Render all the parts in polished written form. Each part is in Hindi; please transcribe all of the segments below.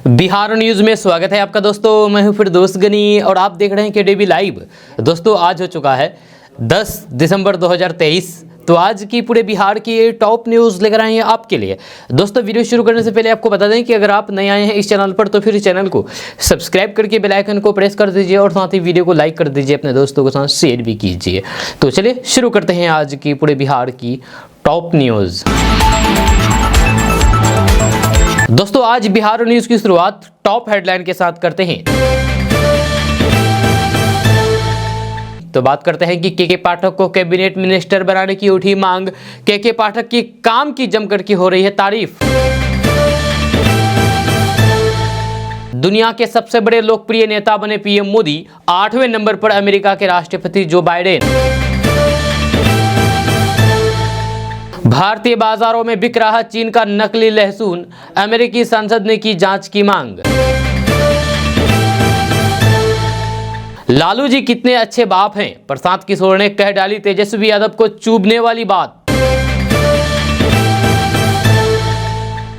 बिहार न्यूज़ में स्वागत है आपका दोस्तों। मैं हूं फिरदौस गनी और आप देख रहे हैं केडीबी लाइव। दोस्तों आज हो चुका है 10 दिसंबर 2023। तो आज की पूरे बिहार की टॉप न्यूज़ लेकर आए हैं आपके लिए। दोस्तों वीडियो शुरू करने से पहले आपको बता दें कि अगर आप नए आए हैं इस चैनल पर तो फिर इस चैनल को सब्सक्राइब करके बेल आइकन को प्रेस कर दीजिए और साथ ही वीडियो को लाइक कर दीजिए, अपने दोस्तों के साथ शेयर भी कीजिए। तो चलिए शुरू करते हैं आज की पूरे बिहार की टॉप न्यूज़। दोस्तों आज बिहार न्यूज़ की शुरुआत टॉप हेडलाइन के साथ करते हैं। तो बात करते हैं कि के पाठक को कैबिनेट मिनिस्टर बनाने की उठी मांग। के पाठक की काम की जमकर की हो रही है तारीफ। दुनिया के सबसे बड़े लोकप्रिय नेता बने पीएम मोदी, 8वें नंबर पर अमेरिका के राष्ट्रपति जो बाइडेन। भारतीय बाजारों में बिक रहा चीन का नकली लहसुन, अमेरिकी संसद ने की जांच की मांग। लालू जी कितने अच्छे बाप हैं, प्रशांत किशोर ने कह डाली तेजस्वी यादव को चुभने वाली बात।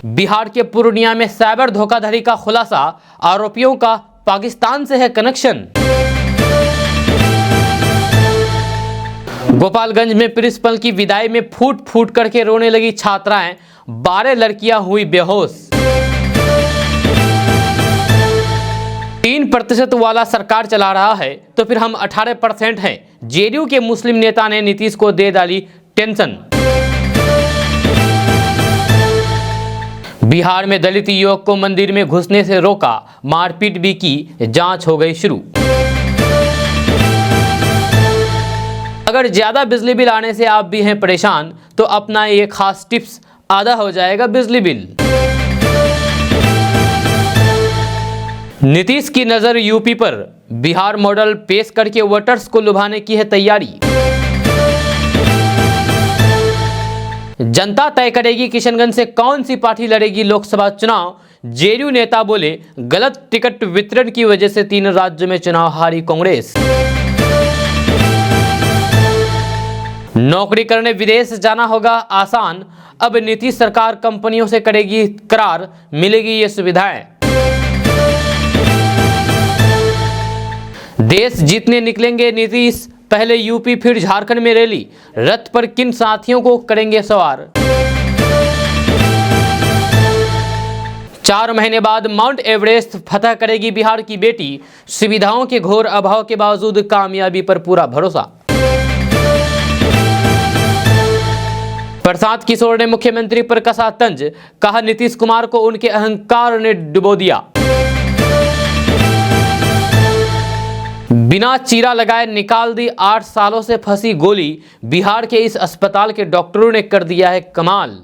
बिहार के पूर्णिया में साइबर धोखाधड़ी का खुलासा, आरोपियों का पाकिस्तान से है कनेक्शन। गोपालगंज में प्रिंसिपल की विदाई में फूट फूट करके रोने लगी छात्राएं, 12 लड़कियां हुई बेहोश। 3% वाला सरकार चला रहा है तो फिर हम 18% हैं, जेडीयू के मुस्लिम नेता ने नीतीश को दे डाली टेंशन। बिहार में दलित युवक को मंदिर में घुसने से रोका, मारपीट भी की, जांच हो गई शुरू। अगर ज्यादा बिजली बिल आने से आप भी हैं परेशान तो अपना ये खास टिप्स, आधा हो जाएगा बिजली बिल। नीतीश की नजर यूपी पर, बिहार मॉडल पेश करके वोटर्स को लुभाने की है तैयारी। जनता तय करेगी किशनगंज से कौन सी पार्टी लड़ेगी लोकसभा चुनाव। जेडीयू नेता बोले गलत टिकट वितरण की वजह से 3 राज्यों में चुनाव हारी कांग्रेस। नौकरी करने विदेश जाना होगा आसान, अब नीतीश सरकार कंपनियों से करेगी करार, मिलेगी ये सुविधाएं। देश जीतने निकलेंगे नीतीश, पहले यूपी फिर झारखंड में रैली, रथ पर किन साथियों को करेंगे सवार। 4 महीने बाद माउंट एवरेस्ट फतह करेगी बिहार की बेटी, सुविधाओं के घोर अभाव के बावजूद कामयाबी पर पूरा भरोसा। प्रशांत किशोर ने मुख्यमंत्री पर कसा तंज, कहा नीतीश कुमार को उनके अहंकार ने डुबो दिया। बिना चीरा लगाए निकाल दी 8 सालों से फंसी गोली, बिहार के इस अस्पताल के डॉक्टरों ने कर दिया है कमाल।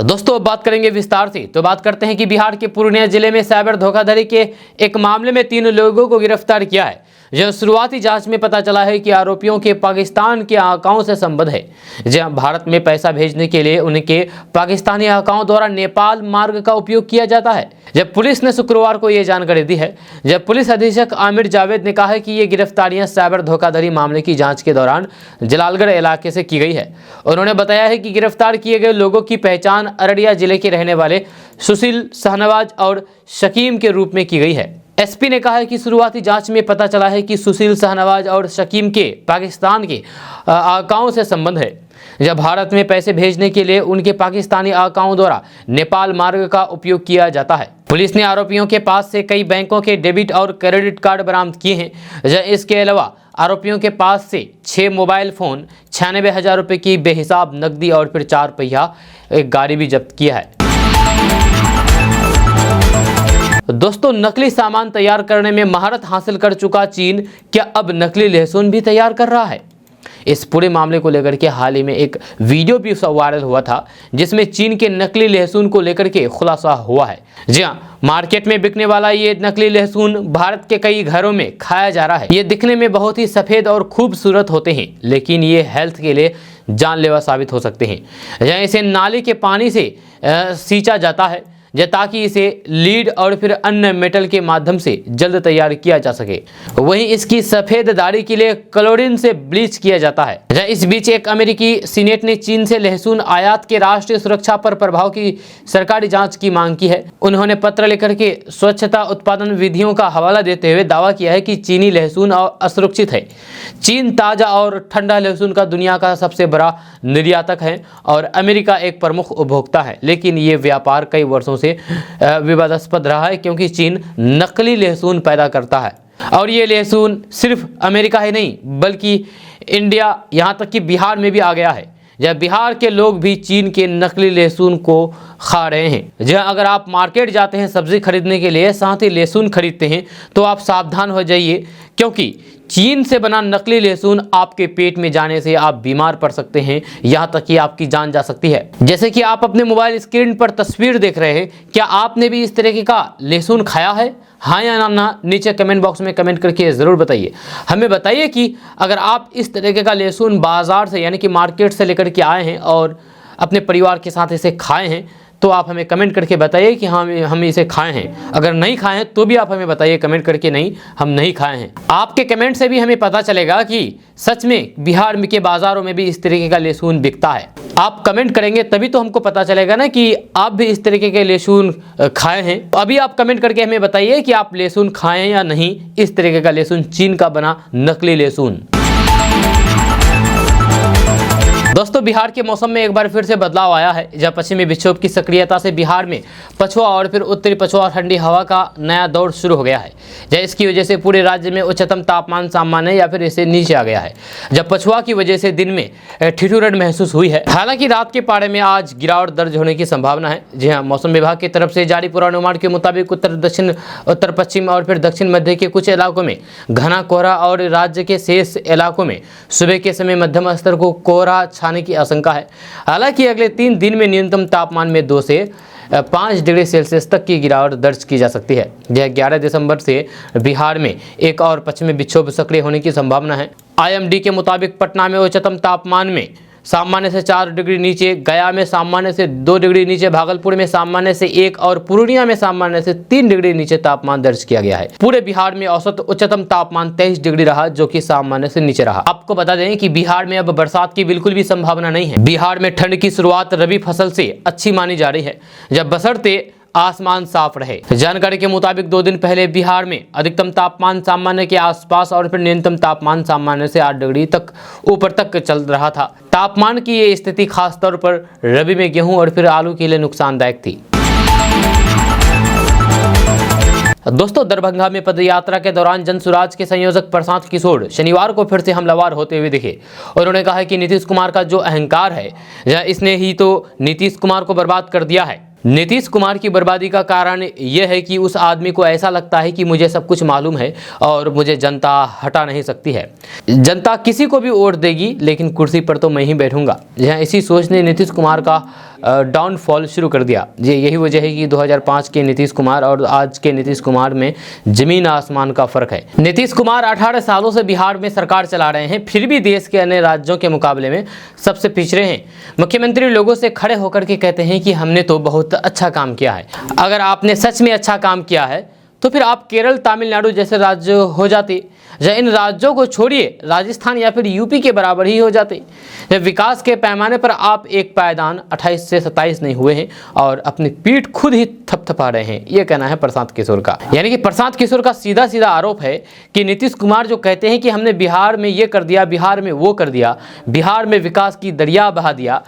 दोस्तों अब बात करेंगे विस्तार से। तो बात करते हैं कि बिहार के पूर्णिया जिले में साइबर धोखाधड़ी के एक मामले में 3 लोगों को गिरफ्तार किया है। जहां शुरुआती जांच में पता चला है कि आरोपियों के पाकिस्तान के अकाउंट से संबंध है। जहां भारत में पैसा भेजने के लिए उनके पाकिस्तानी अकाउंट द्वारा नेपाल मार्ग का उपयोग किया जाता है। जब पुलिस ने शुक्रवार को यह जानकारी दी है, जब पुलिस अधीक्षक आमिर जावेद ने कहा है कि ये गिरफ्तारियां साइबर धोखाधड़ी मामले की जाँच के दौरान जलालगढ़ इलाके से की गई है। उन्होंने बताया है कि गिरफ्तार किए गए लोगों की पहचान अररिया जिले के रहने वाले सुशील शाहनवाज और शकीम के रूप में की गई है। एसपी ने कहा है कि शुरुआती जांच में पता चला है कि सुशील शाहनवाज और शकीम के पाकिस्तान के अकाउंट से संबंध है। जब भारत में पैसे भेजने के लिए उनके पाकिस्तानी अकाउंट द्वारा नेपाल मार्ग का उपयोग किया जाता है। पुलिस ने आरोपियों के पास से कई बैंकों के डेबिट और क्रेडिट कार्ड बरामद किए हैं। इसके अलावा आरोपियों के पास से 6 मोबाइल फोन, 96,000 रुपये की बेहिसाब नकदी और फिर 4 पहिया एक गाड़ी भी जब्त किया है। दोस्तों नकली सामान तैयार करने में महारत हासिल कर चुका चीन, क्या अब नकली लहसुन भी तैयार कर रहा है। इस पूरे मामले को लेकर के हाल ही में एक वीडियो भी वायरल हुआ था जिसमें चीन के नकली लहसुन को लेकर के खुलासा हुआ है। जी हाँ, मार्केट में बिकने वाला ये नकली लहसुन भारत के कई घरों में खाया जा रहा है। ये दिखने में बहुत ही सफ़ेद और खूबसूरत होते हैं, लेकिन ये हेल्थ के लिए जानलेवा साबित हो सकते हैं। जहाँ इसे नाली के पानी से सींचा जाता है, ताकि इसे लीड और फिर अन्य मेटल के माध्यम से जल्द तैयार किया जा सके। वहीं इसकी सफेद दाढ़ी के लिए क्लोरीन से ब्लीच किया जाता है। इस बीच एक अमेरिकी सीनेट ने चीन से लहसुन आयात के राष्ट्रीय सुरक्षा पर प्रभाव की सरकारी जांच की मांग की है। उन्होंने पत्र लेकर के स्वच्छता उत्पादन विधियों का हवाला देते हुए दावा किया है कि चीनी लहसुन असुरक्षित है। चीन ताजा और ठंडा लहसुन का दुनिया का सबसे बड़ा निर्यातक है और अमेरिका एक प्रमुख उपभोक्ता है, लेकिन ये व्यापार कई वर्षों से विवादास्पद रहा है क्योंकि चीन नकली लहसुन पैदा करता है और ये लहसुन सिर्फ अमेरिका ही नहीं बल्कि इंडिया यहाँ तक कि बिहार में भी आ गया है। जब बिहार के लोग भी चीन के नकली लहसुन को खा रहे हैं। जहाँ अगर आप मार्केट जाते हैं सब्जी खरीदने के लिए, साथ ही लहसुन खरीदते हैं, तो आप सावधान हो जाइए क्योंकि चीन से बना नकली लहसुन आपके पेट में जाने से आप बीमार पड़ सकते हैं, यहाँ तक कि आपकी जान जा सकती है। जैसे कि आप अपने मोबाइल स्क्रीन पर तस्वीर देख रहे हैं, क्या आपने भी इस तरीके का लहसुन खाया है? हाँ या ना नीचे कमेंट बॉक्स में कमेंट करके ज़रूर बताइए। हमें बताइए कि अगर आप इस तरीके का लहसुन बाज़ार से यानी कि मार्केट से लेकर के आए हैं और अपने परिवार के साथ इसे खाए हैं, तो आप हमें कमेंट करके बताइए कि हाँ हम इसे खाए हैं। अगर नहीं खाए हैं तो भी आप हमें बताइए कमेंट करके, नहीं हम नहीं खाए हैं। आपके कमेंट से भी हमें पता चलेगा कि सच में बिहार के बाज़ारों में भी इस तरीके का लहसुन बिकता है। आप कमेंट करेंगे तभी तो हमको पता चलेगा ना कि आप भी इस तरीके के लहसुन खाए हैं। तो अभी आप कमेंट करके हमें बताइए कि आप लहसुन खाए हैं या नहीं, इस तरीके का लहसुन, चीन का बना नकली लहसुन। दोस्तों, बिहार के मौसम में एक बार फिर से बदलाव आया है। जब पश्चिमी विक्षोभ की सक्रियता से बिहार में पछुआ और फिर उत्तरी पछुआ और ठंडी हवा का नया दौर शुरू हो गया है। इसकी वजह से पूरे राज्य में उच्चतम तापमान सामान्य या फिर इससे नीचे आ गया है। जब पछुआ की वजह से दिन में ठिठुरन महसूस हुई है। हालांकि रात के पारे में आज गिरावट दर्ज होने की संभावना है। जी हाँ, मौसम विभाग की तरफ से जारी पूर्वानुमान के मुताबिक उत्तर दक्षिण, उत्तर पश्चिम और फिर दक्षिण मध्य के कुछ इलाकों में घना कोहरा और राज्य के शेष इलाकों में सुबह के समय मध्यम स्तर को कोहरा छाने की आशंका है। हालांकि अगले 3 दिन में न्यूनतम तापमान में 2 से 5 डिग्री सेल्सियस तक की गिरावट दर्ज की जा सकती है। यह 11 दिसंबर से बिहार में एक और पश्चिमी विक्षोभ सक्रिय होने की संभावना है। IMD के मुताबिक पटना में उच्चतम तापमान में सामान्य से 4 डिग्री नीचे, गया में सामान्य से 2 डिग्री नीचे, भागलपुर में सामान्य से 1 और पूर्णिया में सामान्य से 3 डिग्री नीचे तापमान दर्ज किया गया है। पूरे बिहार में औसत उच्चतम तापमान 23 डिग्री रहा, जो कि सामान्य से नीचे रहा। आपको बता दें कि बिहार में अब बरसात की बिल्कुल भी संभावना नहीं है। बिहार में ठंड की शुरुआत रबी फसल से अच्छी मानी जा रही है, जब बशर्ते आसमान साफ रहे। जानकारी के मुताबिक 2 दिन पहले बिहार में अधिकतम तापमान सामान्य के आसपास और फिर न्यूनतम तापमान सामान्य से 8 डिग्री तक ऊपर तक चल रहा था। तापमान की ये स्थिति खास तौर पर रबी में गेहूं और फिर आलू के लिए नुकसानदायक थी। दोस्तों, दरभंगा में पदयात्रा के दौरान जनसुराज के संयोजक प्रशांत किशोर शनिवार को फिर से हमलावर होते हुए दिखे। उन्होंने कहा कि नीतीश कुमार का जो अहंकार है, इसने ही तो नीतीश कुमार को बर्बाद कर दिया है। नीतीश कुमार की बर्बादी का कारण यह है कि उस आदमी को ऐसा लगता है कि मुझे सब कुछ मालूम है और मुझे जनता हटा नहीं सकती है। जनता किसी को भी वोट देगी लेकिन कुर्सी पर तो मैं ही बैठूंगा। जहाँ इसी सोच ने नीतीश कुमार का डाउनफॉल शुरू कर दिया। यही वजह है कि 2005 के नीतीश कुमार और आज के नीतीश कुमार में जमीन आसमान का फर्क है। नीतीश कुमार 18 सालों से बिहार में सरकार चला रहे हैं, फिर भी देश के अन्य राज्यों के मुकाबले में सबसे पिछड़े हैं। मुख्यमंत्री लोगों से खड़े होकर के कहते हैं कि हमने तो बहुत अच्छा काम किया है। अगर आपने सच में अच्छा काम किया है तो फिर आप केरल, तमिलनाडु जैसे राज्य हो जाते, या इन राज्यों को छोड़िए राजस्थान या फिर यूपी के बराबर ही हो जाते। जब विकास के पैमाने पर आप एक पायदान 28 से 27 नहीं हुए हैं और अपनी पीठ खुद ही थपथपा रहे हैं। यह कहना है प्रशांत किशोर का। यानी कि प्रशांत किशोर का सीधा सीधा आरोप है कि नीतीश कुमार जो कहते हैं कि हमने बिहार में ये कर दिया, बिहार में वो कर दिया, बिहार में विकास की दरिया बहा दिया,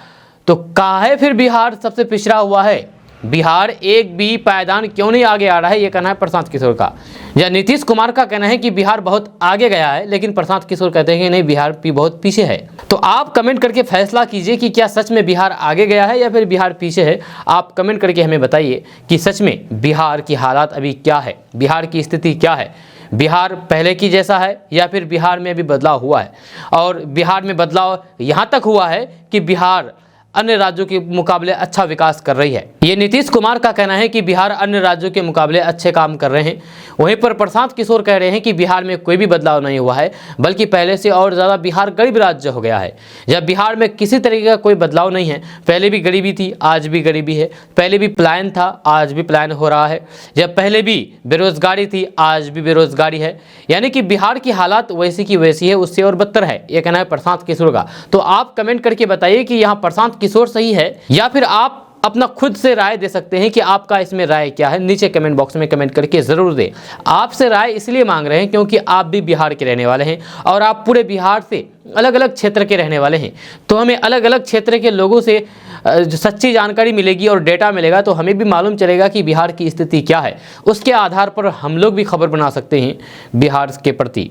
तो काहे फिर बिहार सबसे पिछड़ा हुआ है? बिहार एक भी पायदान क्यों नहीं आगे आ रहा है? ये कहना है प्रशांत किशोर का। या नीतीश कुमार का कहना है कि बिहार बहुत आगे गया है, लेकिन प्रशांत किशोर कहते हैं कि नहीं, बिहार भी बहुत पीछे है। तो आप कमेंट करके फैसला कीजिए कि क्या सच में बिहार आगे गया है या फिर बिहार पीछे है। आप कमेंट करके हमें बताइए कि सच में बिहार की हालात अभी क्या है, बिहार की स्थिति क्या है। बिहार पहले की जैसा है या फिर बिहार में अभी बदलाव हुआ है? और बिहार में बदलाव यहाँ तक हुआ है कि बिहार अन्य राज्यों के मुकाबले अच्छा विकास कर रही है। ये नीतीश कुमार का कहना है कि बिहार अन्य राज्यों के मुकाबले अच्छे काम कर रहे हैं। वहीं पर प्रशांत किशोर कह रहे हैं कि बिहार में कोई भी बदलाव नहीं हुआ है, बल्कि पहले से और ज़्यादा बिहार गरीब राज्य हो गया है। जब बिहार में किसी तरीके का कोई बदलाव नहीं है, पहले भी गरीबी थी, आज भी गरीबी है, पहले भी पलायन था, आज भी पलायन हो रहा है, जब पहले भी बेरोजगारी थी, आज भी बेरोजगारी है, यानी कि बिहार की हालात वैसी की वैसी है, उससे और बदतर है। यह कहना है प्रशांत किशोर का। तो आप कमेंट करके बताइए कि यहाँ प्रशांत किशोर सही है या फिर आप अपना खुद से राय दे सकते हैं कि आपका इसमें राय क्या है। नीचे कमेंट बॉक्स में कमेंट करके ज़रूर दें। आपसे राय इसलिए मांग रहे हैं क्योंकि आप भी बिहार के रहने वाले हैं और आप पूरे बिहार से अलग अलग क्षेत्र के रहने वाले हैं, तो हमें अलग अलग क्षेत्र के लोगों से जो सच्ची जानकारी मिलेगी और डेटा मिलेगा, तो हमें भी मालूम चलेगा कि बिहार की स्थिति क्या है। उसके आधार पर हम लोग भी खबर बना सकते हैं बिहार के प्रति,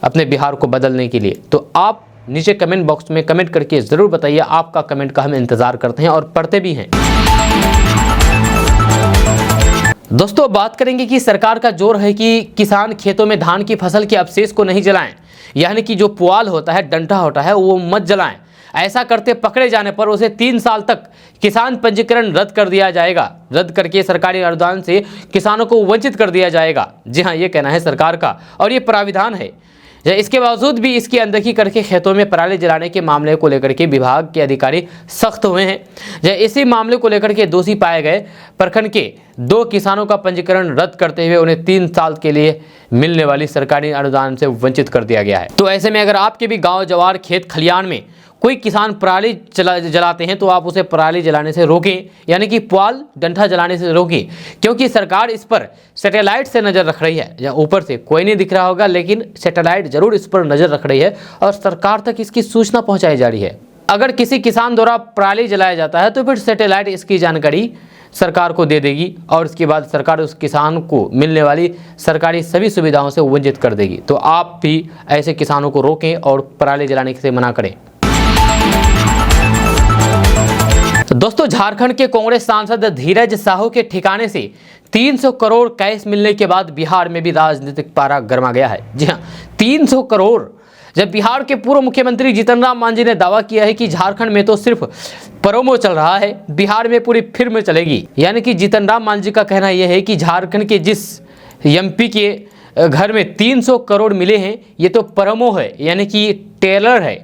अपने बिहार को बदलने के लिए। तो आप नीचे कमेंट बॉक्स में कमेंट करके ज़रूर बताइए। आपका कमेंट का हम इंतज़ार करते हैं और पढ़ते भी हैं। दोस्तों, बात करेंगे कि सरकार का जोर है कि किसान खेतों में धान की फसल के अवशेष को नहीं जलाएं, यानी कि जो पुआल होता है, डंठा होता है, वो मत जलाएं। ऐसा करते पकड़े जाने पर उसे 3 साल तक किसान पंजीकरण रद्द कर दिया जाएगा। रद्द करके सरकारी अनुदान से किसानों को वंचित कर दिया जाएगा। जी हाँ, ये कहना है सरकार का और ये प्राविधान है। इसके बावजूद भी इसकी अनदेखी करके खेतों में पराली जलाने के मामले को लेकर के विभाग के अधिकारी सख्त हुए हैं। इसी मामले को लेकर के दोषी पाए गए प्रखंड के 2 किसानों का पंजीकरण रद्द करते हुए उन्हें 3 साल के लिए मिलने वाली सरकारी अनुदान से वंचित कर दिया गया है। तो ऐसे में अगर आपके भी गांव, जवार, खेत खलियान में कोई किसान पराली जलाते हैं तो आप उसे पराली जलाने से रोकें, यानी कि पुआल, डंठा जलाने से रोकें, क्योंकि सरकार इस पर सैटेलाइट से नज़र रख रही है। या ऊपर से कोई नहीं दिख रहा होगा, लेकिन सैटेलाइट जरूर इस पर नज़र रख रही है और सरकार तक इसकी सूचना पहुंचाई जा रही है। अगर किसी किसान द्वारा पराली जलाया जाता है तो फिर सैटेलाइट इसकी जानकारी सरकार को दे देगी और उसके बाद सरकार उस किसान को मिलने वाली सरकारी सभी सुविधाओं से वंचित कर देगी। तो आप भी ऐसे किसानों को रोकें और पराली जलाने से मना करें। दोस्तों, झारखंड के कांग्रेस सांसद धीरज साहू के ठिकाने से 300 करोड़ कैश मिलने के बाद बिहार में भी राजनीतिक पारा गर्मा गया है। जी हाँ, 300 करोड़। जब बिहार के पूर्व मुख्यमंत्री जीतन राम मांझी ने दावा किया है कि झारखंड में तो सिर्फ प्रोमो चल रहा है, बिहार में पूरी फिल्म चलेगी। यानी कि जीतन राम मांझी का कहना यह है कि झारखंड के जिस एमपी के घर में 300 करोड़ मिले हैं, ये तो प्रोमो है, यानी कि ट्रेलर है,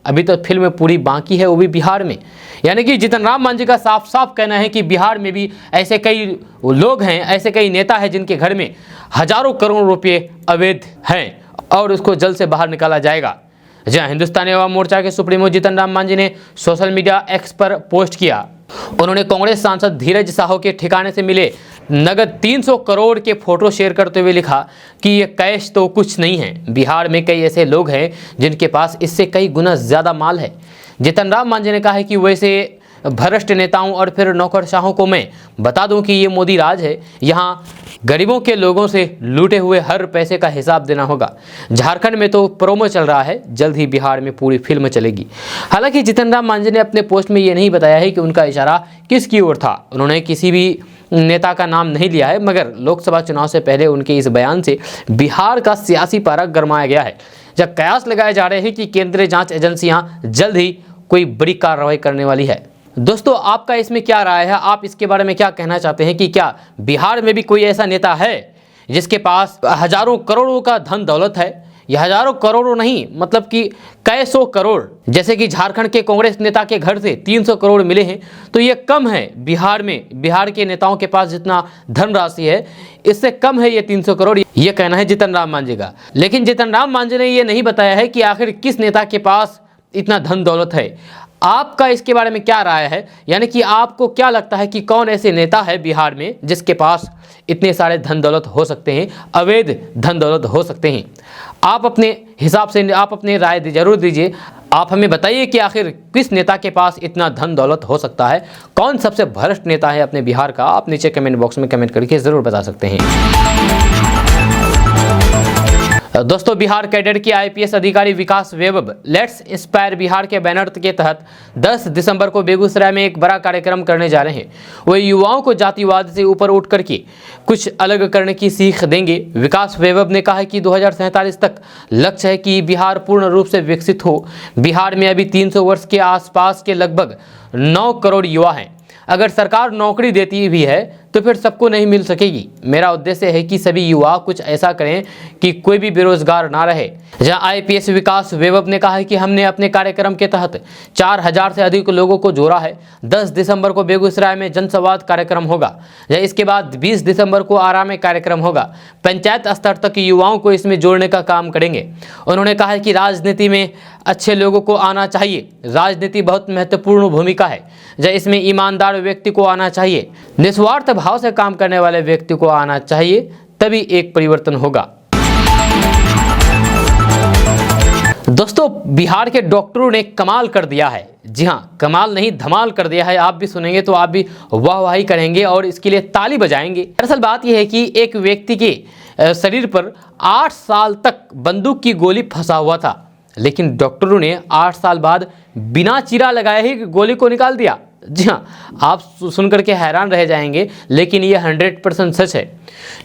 अभी तो फिल्म पूरी बाकी है, वो भी बिहार में। यानी कि जीतन राम मांझी का साफ साफ कहना है कि बिहार में भी ऐसे कई लोग हैं, ऐसे कई नेता हैं जिनके घर में हजारों करोड़ रुपए अवैध हैं और उसको जल्द से बाहर निकाला जाएगा। जहाँ हिंदुस्तानी अवाम मोर्चा के सुप्रीमो जीतन राम मांझी ने सोशल मीडिया एक्स पर पोस्ट किया। उन्होंने कांग्रेस सांसद धीरज साहू के ठिकाने से मिले नगद 300 करोड़ के फोटो शेयर करते हुए लिखा कि ये कैश तो कुछ नहीं है, बिहार में कई ऐसे लोग हैं जिनके पास इससे कई गुना ज़्यादा माल है। जीतन राम मांझी ने कहा है कि वैसे भ्रष्ट नेताओं और फिर नौकरशाहों को मैं बता दूं कि ये मोदी राज है, यहाँ गरीबों के लोगों से लूटे हुए हर पैसे का हिसाब देना होगा। झारखंड में तो प्रोमो चल रहा है, जल्द ही बिहार में पूरी फिल्म चलेगी। हालांकि जीतन राम मांझी ने अपने पोस्ट में ये नहीं बताया है कि उनका इशारा किसकी ओर था। उन्होंने किसी भी नेता का नाम नहीं लिया है, मगर लोकसभा चुनाव से पहले उनके इस बयान से बिहार का सियासी पारा गरमाया गया है, जब कयास लगाए जा रहे हैं कि केंद्रीय जांच एजेंसियां जल्द ही कोई बड़ी कार्रवाई करने वाली है। दोस्तों, आपका इसमें क्या राय है? आप इसके बारे में क्या कहना चाहते हैं कि क्या बिहार में भी कोई ऐसा नेता है जिसके पास हजारों करोड़ों का धन दौलत है? यह हजारों करोड़ों नहीं, मतलब कि कई सौ करोड़। जैसे कि झारखंड के कांग्रेस नेता के घर से 300 करोड़ मिले हैं, तो ये कम है बिहार में। बिहार के नेताओं के पास जितना धनराशि है, इससे कम है ये 300 करोड़। ये कहना है जीतन राम मांझी का। लेकिन जीतन राम मांझी ने ये नहीं बताया है कि आखिर किस नेता के पास इतना धन दौलत है। आपका इसके बारे में क्या राय है? यानी कि आपको क्या लगता है कि कौन ऐसे नेता है बिहार में जिसके पास इतने सारे धन दौलत हो सकते हैं, अवैध धन दौलत हो सकते हैं? आप अपने हिसाब से आप अपनी राय जरूर दीजिए। आप हमें बताइए कि आखिर किस नेता के पास इतना धन दौलत हो सकता है, कौन सबसे भ्रष्ट नेता है अपने बिहार का? आप नीचे कमेंट बॉक्स में कमेंट करके ज़रूर बता सकते हैं। दोस्तों, बिहार कैडर के आईपीएस अधिकारी विकास वैभव लेट्स इंस्पायर बिहार के बैनर के तहत 10 दिसंबर को बेगूसराय में एक बड़ा कार्यक्रम करने जा रहे हैं। वे युवाओं को जातिवाद से ऊपर उठ करके कुछ अलग करने की सीख देंगे। विकास वैभव ने कहा कि 2047 तक लक्ष्य है कि बिहार पूर्ण रूप से विकसित हो। बिहार में अभी 300 वर्ष के आसपास के लगभग 9 करोड़ युवा हैं। अगर सरकार नौकरी देती भी है तो फिर सबको नहीं मिल सकेगी। मेरा उद्देश्य है कि सभी युवा कुछ ऐसा करें कि कोई भी बेरोजगार ना रहे। जहां आईपीएस विकास वैभव ने कहा है कि हमने अपने कार्यक्रम के तहत 4000 से अधिक लोगों को जोड़ा है। 10 दिसंबर को बेगूसराय में जनसंवाद कार्यक्रम होगा। इसके बाद 20 दिसंबर को आरा में कार्यक्रम होगा। पंचायत स्तर तक युवाओं को इसमें जोड़ने का काम करेंगे। उन्होंने कहा है कि राजनीति में अच्छे लोगों को आना चाहिए। राजनीति बहुत महत्वपूर्ण भूमिका है। इसमें ईमानदार व्यक्ति को आना चाहिए, निस्वार्थ भाव से काम करने वाले व्यक्ति को आना चाहिए, तभी एक परिवर्तन होगा। दोस्तों, बिहार के डॉक्टरों ने कमाल कर दिया है। जी हाँ, कमाल नहीं धमाल कर दिया है। आप भी सुनेंगे तो आप भी वाहवाही करेंगे और इसके लिए ताली बजाएंगे। दरअसल बात यह है कि एक व्यक्ति के शरीर पर 8 साल तक बंदूक की गोली फंसा हुआ था, लेकिन डॉक्टरों ने 8 साल बाद बिना चीरा लगाए ही गोली को निकाल दिया। जी हाँ, आप सुनकर के हैरान रह जाएंगे, लेकिन ये 100% सच है।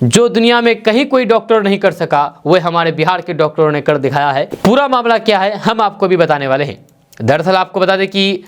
जो दुनिया में कहीं कोई डॉक्टर नहीं कर सका, वह हमारे बिहार के डॉक्टरों ने कर दिखाया है। पूरा मामला क्या है हम आपको भी बताने वाले हैं। दरअसल आपको बता दें कि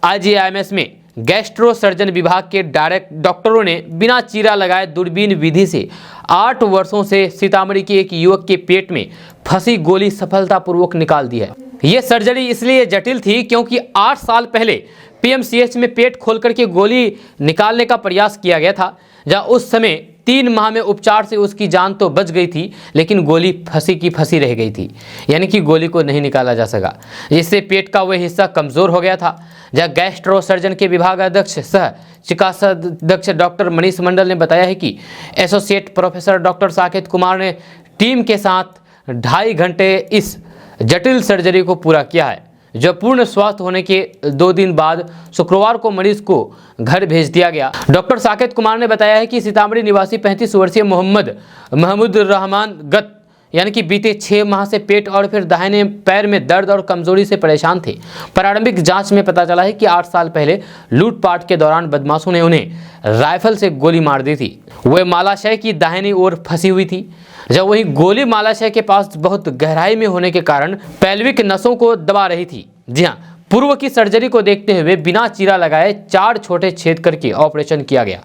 आईजीआईएमएस में गैस्ट्रो सर्जन विभाग के डायरेक्ट डॉक्टरों ने बिना चीरा लगाए दूरबीन विधि से 8 वर्षों से सीतामढ़ी के एक युवक के पेट में फंसी गोली सफलतापूर्वक निकाल दी है। यह सर्जरी इसलिए जटिल थी क्योंकि 8 साल पहले पीएमसीएच में पेट खोलकर के गोली निकालने का प्रयास किया गया था। जहां उस समय 3 माह में उपचार से उसकी जान तो बच गई थी, लेकिन गोली फंसी की फंसी रह गई थी, यानी कि गोली को नहीं निकाला जा सका, जिससे पेट का वह हिस्सा कमजोर हो गया था। जहां गैस्ट्रो सर्जन के विभाग अध्यक्ष सह चिकित्सा अध्यक्ष डॉक्टर मनीष मंडल ने बताया है कि associate professor doctor Saket Kumar ने टीम के साथ 2.5 घंटे इस जटिल सर्जरी को पूरा किया है। जो पूर्ण स्वस्थ होने के 2 दिन बाद शुक्रवार को मरीज को घर भेज दिया गया। डॉक्टर साकेत कुमार ने बताया है कि सीतामढ़ी निवासी 35 वर्षीय महमूद रहमान गत यानी कि बीते 6 माह से पेट और फिर दाहिने पैर में दर्द और कमजोरी से परेशान थे। प्रारंभिक जांच में पता चला है कि 8 साल पहले लूटपाट के दौरान बदमाशों ने उन्हें राइफल से गोली मार दी थी। वह मालाशय की दाहिनी ओर फंसी हुई थी। जब वही गोली मालाशय के पास बहुत गहराई में होने के कारण पेल्विक नसों को दबा रही थी। जी हाँ, पूर्व की सर्जरी को देखते हुए बिना चीरा लगाए 4 छोटे छेद करके ऑपरेशन किया गया।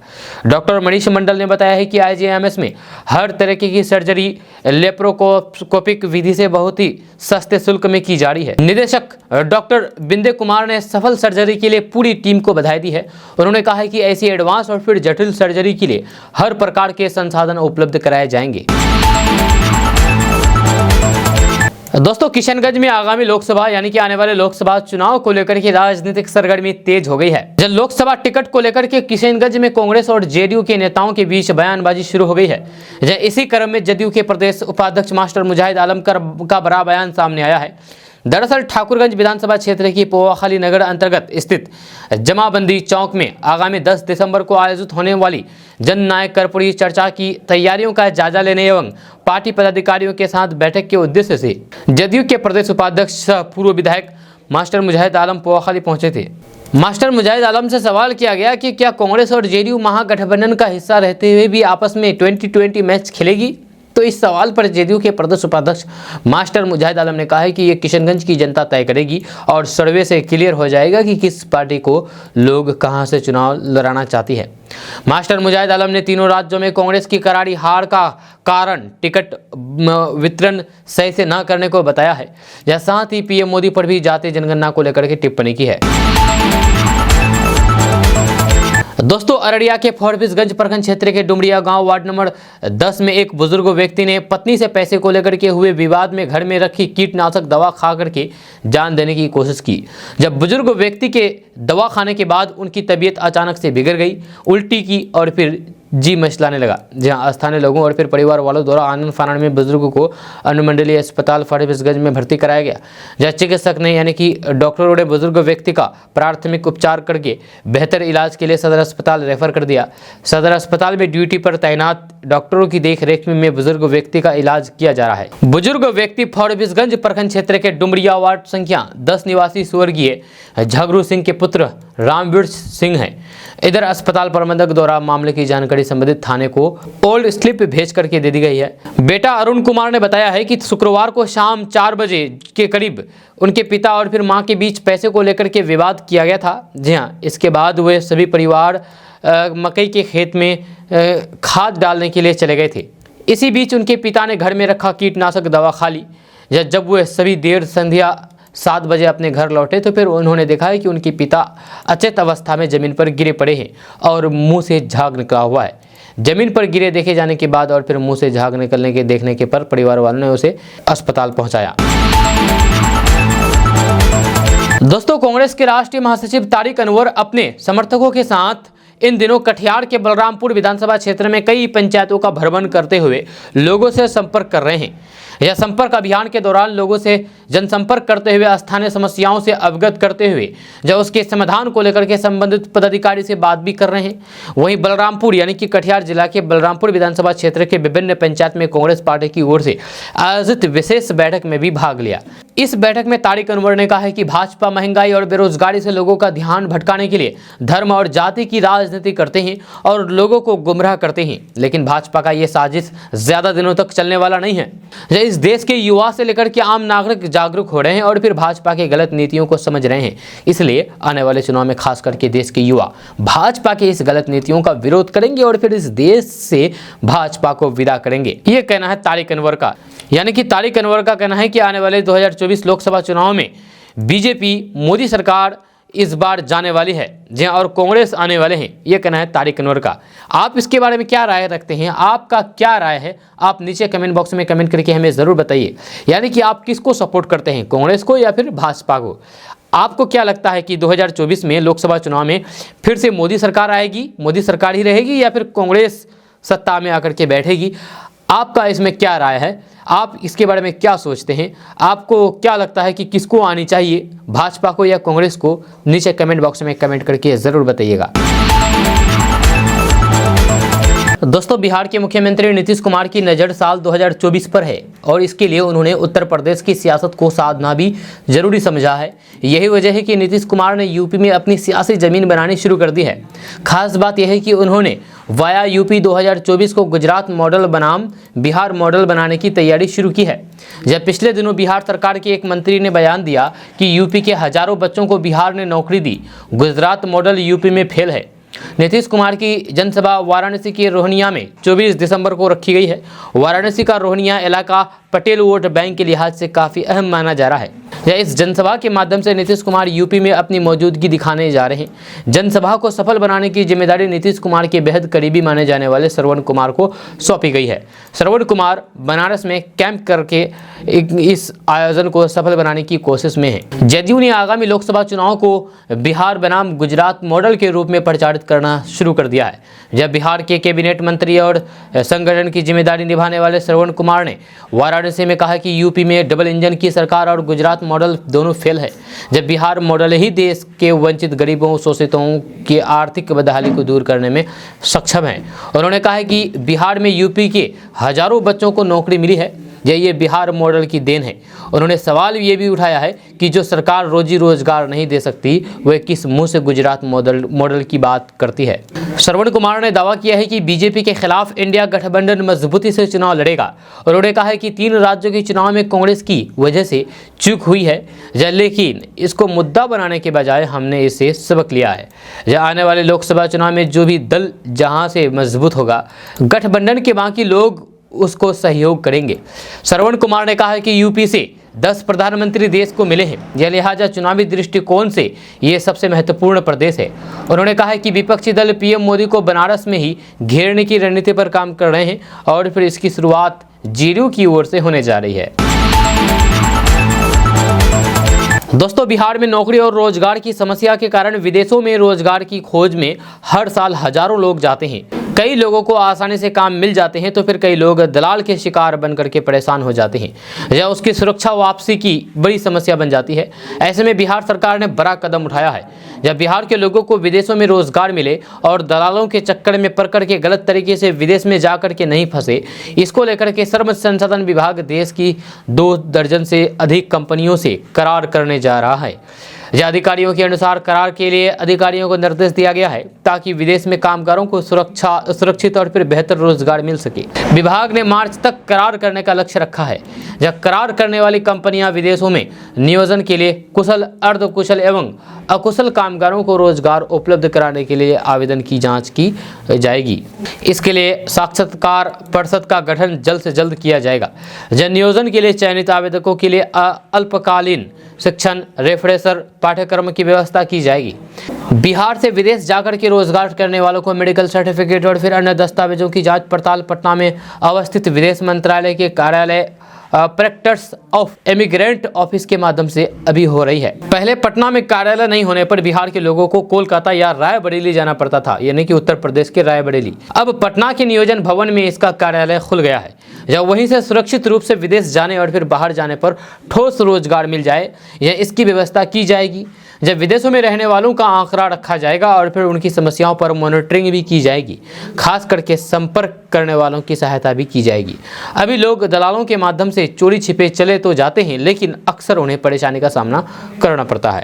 डॉक्टर मनीष मंडल ने बताया है कि आईजीआईएमएस में हर तरह की सर्जरी लेप्रोस्कोपिक विधि से बहुत ही सस्ते शुल्क में की जा रही है। निदेशक डॉक्टर बिंदे कुमार ने सफल सर्जरी के लिए पूरी टीम को बधाई दी है। उन्होंने कहा है कि ऐसी एडवांस और फिर जटिल सर्जरी के लिए हर प्रकार के संसाधन उपलब्ध कराए जाएंगे। दोस्तों, किशनगंज में आगामी लोकसभा यानी कि आने वाले लोकसभा चुनाव को लेकर के राजनीतिक सरगर्मी तेज हो गई है। जब लोकसभा टिकट को लेकर के किशनगंज में कांग्रेस और जेडीयू के नेताओं के बीच बयानबाजी शुरू हो गई है। इसी क्रम में जदयू के प्रदेश उपाध्यक्ष मास्टर मुजाहिद आलम का बड़ा बयान सामने आया है। दरअसल ठाकुरगंज विधानसभा क्षेत्र की पोवाखाली नगर अंतर्गत स्थित जमाबंदी चौक में आगामी 10 दिसंबर को आयोजित होने वाली जननायक कर्पूरी चर्चा की तैयारियों का जायजा लेने एवं पार्टी पदाधिकारियों के साथ बैठक के उद्देश्य से जदयू के प्रदेश उपाध्यक्ष सह पूर्व विधायक मास्टर मुजाहिद आलम पोवाखाली पहुंचे थे। मास्टर मुजाहिद आलम से सवाल किया गया कि क्या कांग्रेस और जेडीयू महागठबंधन का हिस्सा रहते हुए भी आपस में 2020 मैच खेलेगी। तो इस सवाल पर जेडीयू के प्रदेश उपाध्यक्ष मास्टर मुजाहिद आलम ने कहा है कि ये किशनगंज की जनता तय करेगी और सर्वे से क्लियर हो जाएगा कि किस पार्टी को लोग कहां से चुनाव लड़ाना चाहती है। मास्टर मुजाहिद आलम ने तीनों राज्यों में कांग्रेस की करारी हार का कारण टिकट वितरण सही से न करने को बताया है। साथ ही पीएम मोदी पर भी जातीय जनगणना को लेकर के टिप्पणी की है। दोस्तों, अररिया के फॉरबिसगंज प्रखंड क्षेत्र के डुमरिया गांव वार्ड नंबर 10 में एक बुजुर्ग व्यक्ति ने पत्नी से पैसे को लेकर के हुए विवाद में घर में रखी कीटनाशक दवा खा करके जान देने की कोशिश की। जब बुजुर्ग व्यक्ति के दवा खाने के बाद उनकी तबीयत अचानक से बिगड़ गई, उल्टी की और फिर जी मचलाने लगा। जहां स्थानीय लोगों और फिर परिवार वालों द्वारा आनंद फानन में बुजुर्ग को अनुमंडलीय अस्पताल फॉरबिसगंज में भर्ती कराया गया। जहां चिकित्सक ने यानी कि डॉक्टरों ने बुजुर्ग व्यक्ति का प्राथमिक उपचार करके बेहतर इलाज के लिए सदर अस्पताल रेफर कर दिया। सदर अस्पताल में ड्यूटी पर तैनात डॉक्टरों की देखरेख में बुजुर्ग व्यक्ति का इलाज किया जा रहा है। बुजुर्ग व्यक्ति फॉरबिसगंज प्रखंड क्षेत्र के डुमरिया वार्ड संख्या 10 निवासी स्वर्गीय झगरू सिंह के पुत्र रामवीर सिंह हैं। इधर अस्पताल प्रबंधक द्वारा मामले की जानकारी संबंधित थाने को ओल्ड स्लिप भेज करके दे दी गई है। बेटा अरुण कुमार ने बताया है कि शुक्रवार को शाम 4 बजे के करीब उनके पिता और फिर मां के बीच पैसे को लेकर के विवाद किया गया था। जी हाँ, इसके बाद वे सभी परिवार मकई के खेत में खाद डालने के लिए चले गए थे। इसी बीच उनके पिता ने घर में रखा कीटनाशक दवा खा ली। जब वे सभी देर संध्या 7 बजे अपने घर लौटे तो फिर उन्होंने देखा है कि उनके पिता अचेत अवस्था में जमीन पर गिरे पड़े हैं और मुंह से झाग निकला हुआ है। जमीन पर गिरे देखे जाने के बाद और फिर मुंह से झाग निकलने के देखने के पर परिवार वालों ने उसे अस्पताल पहुंचाया। दोस्तों, कांग्रेस के राष्ट्रीय महासचिव तारिक अनवर अपने समर्थकों के साथ इन दिनों कटिहार के बलरामपुर विधानसभा क्षेत्र में कई पंचायतों का भ्रमण करते हुए लोगों से संपर्क कर रहे हैं। यह संपर्क अभियान के दौरान लोगों से जनसंपर्क करते हुए स्थानीय समस्याओं से अवगत करते हुए जब उसके समाधान को लेकर के संबंधित पदाधिकारी से बात भी कर रहे हैं। वहीं बलरामपुर यानी कि कटिहार जिला के बलरामपुर विधानसभा क्षेत्र के विभिन्न पंचायत में कांग्रेस पार्टी की ओर से आयोजित विशेष बैठक में भी भाग लिया। इस बैठक में तारिक अनवर ने कहा है कि भाजपा महंगाई और बेरोजगारी से लोगों का ध्यान भटकाने के लिए धर्म और जाति की राजनीति करते हैं और लोगों को गुमराह करते हैं, लेकिन भाजपा का यह साजिश ज्यादा दिनों तक चलने वाला नहीं है। इस देश के युवा से लेकर के आम नागरिक जागरूक हो रहे हैं और फिर भाजपा के गलत नीतियों को समझ रहे हैं। इसलिए आने वाले चुनाव में खास करके देश के युवा भाजपा के इस गलत नीतियों का विरोध करेंगे और फिर इस देश से भाजपा को विदा करेंगे। ये कहना है तारिक अनवर का। यानी कि तारिक अनवर का कहना है कि आने वाले 2024 लोकसभा चुनाव में बीजेपी मोदी सरकार इस बार जाने वाली है, जहां और कांग्रेस आने वाले हैं। यह कहना है तारिक अनवर का। आप इसके बारे में क्या राय रखते हैं? आपका क्या राय है? आप नीचे कमेंट बॉक्स में कमेंट करके हमें ज़रूर बताइए। यानी कि आप किसको सपोर्ट करते हैं, कांग्रेस को या फिर भाजपा को? आपको क्या लगता है कि 2024 में लोकसभा चुनाव में फिर से मोदी सरकार आएगी, मोदी सरकार ही रहेगी या फिर कांग्रेस सत्ता में आकर के बैठेगी? आपका इसमें क्या राय है? आप इसके बारे में क्या सोचते हैं? आपको क्या लगता है कि किसको आनी चाहिए, भाजपा को या कांग्रेस को? नीचे कमेंट बॉक्स में कमेंट करके ज़रूर बताइएगा। दोस्तों, बिहार के मुख्यमंत्री नीतीश कुमार की नज़र साल 2024 पर है और इसके लिए उन्होंने उत्तर प्रदेश की सियासत को साधना भी जरूरी समझा है। यही वजह है कि नीतीश कुमार ने यूपी में अपनी सियासी ज़मीन बनानी शुरू कर दी है। खास बात यह है कि उन्होंने वाया यूपी 2024 को गुजरात मॉडल बनाम बिहार मॉडल बनाने की तैयारी शुरू की है। जब पिछले दिनों बिहार सरकार के एक मंत्री ने बयान दिया कि यूपी के हजारों बच्चों को बिहार ने नौकरी दी, गुजरात मॉडल यूपी में फेल है। नीतीश कुमार की जनसभा वाराणसी के रोहनिया में 24 दिसंबर को रखी गई है। वाराणसी का रोहनिया इलाका पटेल वोट बैंक के लिहाज से काफ़ी अहम माना जा रहा है। इस जनसभा के माध्यम से नीतीश कुमार यूपी में अपनी मौजूदगी दिखाने जा रहे हैं। जनसभा को सफल बनाने की जिम्मेदारी नीतीश कुमार के बेहद करीबी माने जाने वाले श्रवण कुमार को सौंपी गई है। श्रवण कुमार बनारस में कैंप करके इस आयोजन को सफल बनाने की कोशिश में है। जदयू ने आगामी लोकसभा चुनाव को बिहार बनाम गुजरात मॉडल के रूप में प्रचारित करना शुरू कर दिया है। जब बिहार के कैबिनेट मंत्री और संगठन की जिम्मेदारी निभाने वाले श्रवण कुमार ने वाराणसी में कहा कि यूपी में डबल इंजन की सरकार और गुजरात मॉडल दोनों फेल है, जब बिहार मॉडल ही देश के वंचित गरीबों शोषितों की आर्थिक बदहाली को दूर करने में सक्षम है। उन्होंने कहा है कि बिहार में यूपी के हजारों बच्चों को नौकरी मिली है, ये बिहार मॉडल की देन है। उन्होंने सवाल ये भी उठाया है कि जो सरकार रोजी रोजगार नहीं दे सकती वह किस मुंह से गुजरात मॉडल की बात करती है। श्रवण कुमार ने दावा किया है कि बीजेपी के खिलाफ इंडिया गठबंधन मजबूती से चुनाव लड़ेगा। उन्होंने कहा है कि 3 राज्यों के चुनाव में कांग्रेस की वजह से चूक हुई है, लेकिन इसको मुद्दा बनाने के बजाय हमने इससे सबक लिया है। आने वाले लोकसभा चुनाव में जो भी दल जहां से मजबूत होगा, गठबंधन के बाकी लोग उसको सहयोग करेंगे। श्रवण कुमार ने कहा है कि यूपी से 10 प्रधानमंत्री देश को मिले हैं, यह लिहाजा चुनावी दृष्टिकोण से ये सबसे महत्वपूर्ण प्रदेश है। उन्होंने कहा है कि विपक्षी दल पीएम मोदी को बनारस में ही घेरने की रणनीति पर काम कर रहे हैं और फिर इसकी शुरुआत जेडीयू की ओर से होने जा रही है। दोस्तों, बिहार में नौकरी और रोजगार की समस्या के कारण विदेशों में रोजगार की खोज में हर साल हजारों लोग जाते हैं। कई लोगों को आसानी से काम मिल जाते हैं तो फिर कई लोग दलाल के शिकार बन करके परेशान हो जाते हैं या उसकी सुरक्षा वापसी की बड़ी समस्या बन जाती है। ऐसे में बिहार सरकार ने बड़ा कदम उठाया है। जब बिहार के लोगों को विदेशों में रोजगार मिले और दलालों के चक्कर में पड़कर के गलत तरीके से विदेश में जाकर के नहीं फंसे, इसको लेकर के श्रम संसाधन विभाग देश की 2 दर्जन से अधिक कंपनियों से करार करने जा रहा है। अधिकारियों के अनुसार करार के लिए अधिकारियों को निर्देश दिया गया है ताकि विदेश में कामगारों को सुरक्षित और फिर बेहतर रोजगार मिल सके। विभाग ने मार्च तक करार करने का लक्ष्य रखा है। जब करार करने वाली कंपनियां विदेशों में नियोजन के लिए कुशल, अर्धकुशल एवं अकुशल कामगारों को रोजगार उपलब्ध कराने के लिए आवेदन की जांच की जाएगी। इसके लिए साक्षात्कार परिषद का गठन जल्द से जल्द किया जाएगा। जन नियोजन के लिए चयनित आवेदकों के लिए अल्पकालीन शिक्षण रेफरेंसर पाठ्यक्रम की व्यवस्था की जाएगी। बिहार से विदेश जाकर के रोजगार करने वालों को मेडिकल सर्टिफिकेट और फिर अन्य दस्तावेजों की जांच पड़ताल पटना में अवस्थित विदेश मंत्रालय के कार्यालय प्रैक्टिस ऑफ इमिग्रेंट ऑफिस के माध्यम से अभी हो रही है। पहले पटना में कार्यालय नहीं होने पर बिहार के लोगों को कोलकाता या रायबरेली जाना पड़ता था, यानी कि उत्तर प्रदेश के रायबरेली। अब पटना के नियोजन भवन में इसका कार्यालय खुल गया है। जब वहीं से सुरक्षित रूप से विदेश जाने और फिर बाहर जाने पर ठोस रोजगार मिल जाए, यह इसकी व्यवस्था की जाएगी। जब विदेशों में रहने वालों का आंकड़ा रखा जाएगा और फिर उनकी समस्याओं पर मॉनिटरिंग भी की जाएगी, खास करके संपर्क करने वालों की सहायता भी की जाएगी। अभी लोग दलालों के माध्यम से चोरी छिपे चले तो जाते हैं, लेकिन अक्सर उन्हें परेशानी का सामना करना पड़ता है।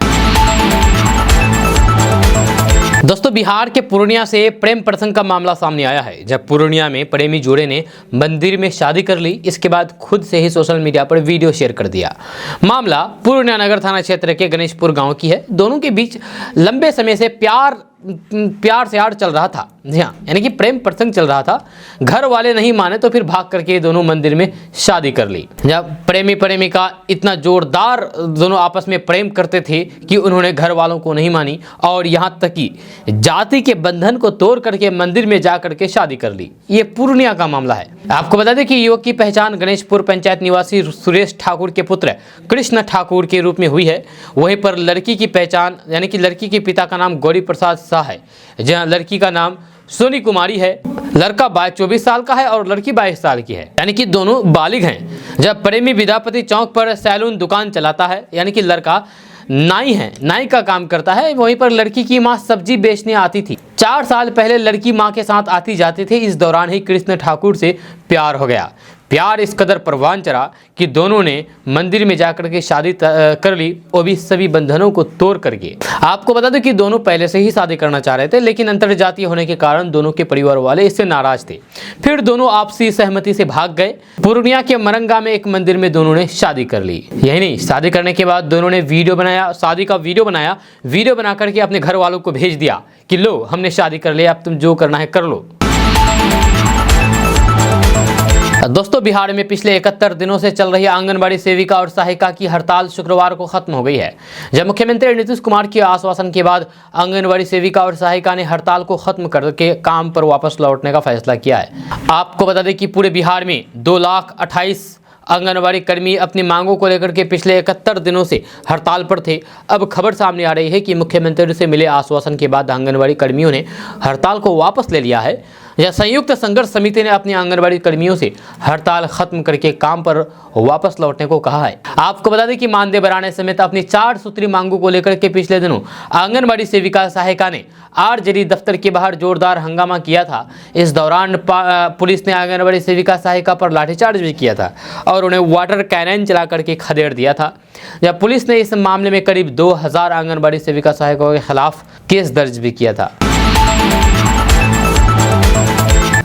दोस्तों, बिहार के पूर्णिया से प्रेम प्रसंग का मामला सामने आया है। जब पूर्णिया में प्रेमी जोड़े ने मंदिर में शादी कर ली, इसके बाद खुद से ही सोशल मीडिया पर वीडियो शेयर कर दिया। मामला पूर्णिया नगर थाना क्षेत्र के गणेशपुर गांव की है। दोनों के बीच लंबे समय से प्यार से आड़ चल रहा था। जी हाँ, यानी कि प्रेम प्रसंग चल रहा था। घर वाले नहीं माने तो फिर भाग करके दोनों मंदिर में शादी कर ली। जब प्रेमी प्रेमिका इतना जोरदार दोनों आपस में प्रेम करते थे कि उन्होंने घर वालों को नहीं मानी और यहाँ तक कि जाति के बंधन को तोड़ करके मंदिर में जा करके शादी कर ली। ये पूर्णिया का मामला है। आपको बता दें कि युवक की पहचान गणेशपुर पंचायत निवासी सुरेश ठाकुर के पुत्र कृष्ण ठाकुर के रूप में हुई है। वहीं पर लड़की की पहचान, यानी कि लड़की के पिता का नाम गौरी प्रसाद शाह है, जहां लड़की का नाम सोनी कुमारी है। लड़का 24 साल का है और लड़की 22 साल की है, यानी कि दोनों बालिग हैं। जब प्रेमी विद्यापति चौक पर सैलून दुकान चलाता है, यानी कि लड़का नाई है, नाई का काम करता है। वहीं पर लड़की की मां सब्जी बेचने आती थी। 4 साल पहले लड़की मां के साथ आती जाती थी। इस दौरान ही कृष्ण ठाकुर से प्यार हो गया। प्यार इस कदर परवान चढ़ा कि दोनों ने मंदिर में जाकर के शादी कर ली, वो भी सभी बंधनों को तोड़ करके। आपको बता दें कि दोनों पहले से ही शादी करना चाह रहे थे, लेकिन अंतरजातीय होने के कारण दोनों के परिवार वाले इससे नाराज थे। फिर दोनों आपसी सहमति से भाग गए। पूर्णिया के मरंगा में एक मंदिर में दोनों ने शादी कर ली। यही नहीं, शादी करने के बाद दोनों ने वीडियो बनाया, शादी का वीडियो बनाया। वीडियो बना करके अपने घर वालों को भेज दिया कि लो, हमने शादी कर लिया, अब तुम जो करना है कर लो। दोस्तों, बिहार में पिछले 71 दिनों से चल रही आंगनबाड़ी सेविका और सहायिका की हड़ताल शुक्रवार को खत्म हो गई है। जब मुख्यमंत्री नीतीश कुमार के आश्वासन के बाद आंगनबाड़ी सेविका और सहायिका ने हड़ताल को खत्म करके काम पर वापस लौटने का फैसला किया है। आपको बता दें कि पूरे बिहार में 2,28,000 आंगनबाड़ी कर्मी अपनी मांगों को लेकर के पिछले 71 दिनों से हड़ताल पर थे। अब खबर सामने आ रही है कि मुख्यमंत्री से मिले आश्वासन के बाद आंगनबाड़ी कर्मियों ने हड़ताल को वापस ले लिया है। यह संयुक्त संघर्ष समिति ने अपनी आंगनबाड़ी कर्मियों से हड़ताल खत्म करके काम पर वापस लौटने को कहा है। आपको बता दें कि मानदेय बढ़ाने समेत अपनी 4 सूत्री मांगों को लेकर के पिछले दिनों आंगनबाड़ी सेविका सहायिका ने आरजेडी दफ्तर के बाहर जोरदार हंगामा किया था। इस दौरान पुलिस ने आंगनबाड़ी सेविका सहायिका पर लाठीचार्ज भी किया था और उन्हें वाटर कैनन चला करके खदेड़ दिया था। जब पुलिस ने इस मामले में करीब 2000 आंगनबाड़ी सेविका सहायकों के खिलाफ केस दर्ज भी किया था।